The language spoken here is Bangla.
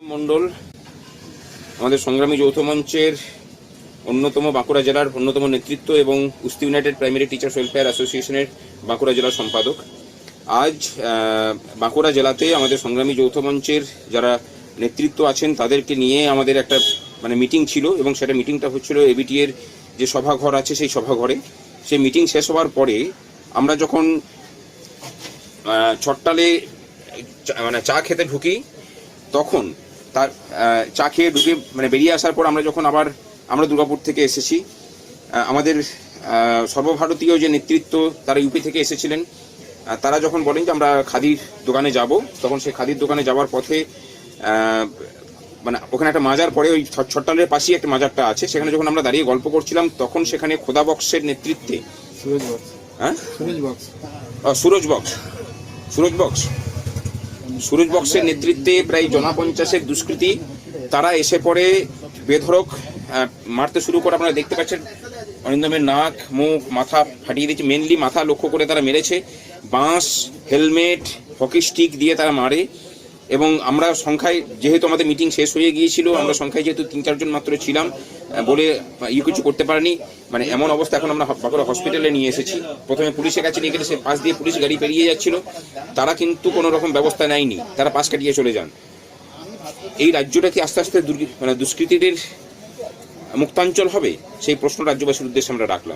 মণ্ডল আমাদের সংগ্রামী যৌথ মঞ্চের অন্যতম বাঁকুড়া জেলার অন্যতম নেতৃত্ব এবং কুস্তি ইউনাইটেড প্রাইমারি টিচার্স ওয়েলফেয়ার অ্যাসোসিয়েশনের বাঁকুড়া জেলার সম্পাদক। আজ বাঁকুড়া জেলাতে আমাদের সংগ্রামী যৌথ মঞ্চের যারা নেতৃত্ব আছেন তাদেরকে নিয়ে আমাদের একটা মিটিং ছিল এবং সেটা মিটিংটা হচ্ছিল এবিটি এর যে সভাঘর আছে সেই সভাঘরে। সেই মিটিং শেষ হওয়ার পরে আমরা যখন ছট্টালে চা খেতে ঢুকি তখন তার চা খেয়ে ঢুকে বেরিয়ে আসার পর আমরা দুর্গাপুর থেকে এসেছি। আমাদের সর্বভারতীয় যে নেতৃত্ব তারা ইউপি থেকে এসেছিলেন, তারা যখন বলেন যে আমরা খাদির দোকানে যাব, তখন সেই খাদির দোকানে যাওয়ার পথে ওখানে একটা মাজার পরে ওই ছট্টালের পাশেই একটা মাজারটা আছে, সেখানে যখন আমরা দাঁড়িয়ে গল্প করছিলাম তখন সেখানে খোদা বক্সের নেতৃত্বে সুরজ বক্সের নেতৃত্বে প্রায় 50 দুষ্কৃতী তারা এসে পড়ে বেধড়ক মারতে শুরু করে। আপনারা দেখতে পাচ্ছেন অরিন্দমের নাক, মুখ, মাথা ফাটিয়ে দিয়েছে। মেনলি মাথা লক্ষ্য করে তারা মেরেছে। বাঁশ, হেলমেট, হকি স্টিক দিয়ে তারা মারে। এবং আমরা সংখ্যায়, যেহেতু আমাদের মিটিং শেষ হয়ে গিয়েছিল, আমরা সংখ্যায় যেহেতু 3-4 জন মাত্র ছিলাম বলে কিছু করতে পারিনি। এমন অবস্থা, এখন আমরা বাঁকুড়া হসপিটালে নিয়ে এসেছি। প্রথমে পুলিশের কাছে নিয়ে গেলে সে পাশ দিয়ে পুলিশ গাড়ি পেরিয়ে যাচ্ছিল, তারা কিন্তু কোনো রকম ব্যবস্থা নেয়নি, তারা পাশ কাটিয়ে চলে যান। এই রাজ্যটা কি আস্তে আস্তে দুষ্কৃতীদের মুক্তাঞ্চল হবে? সেই প্রশ্ন রাজ্যবাসীর উদ্দেশ্যে আমরা রাখলাম।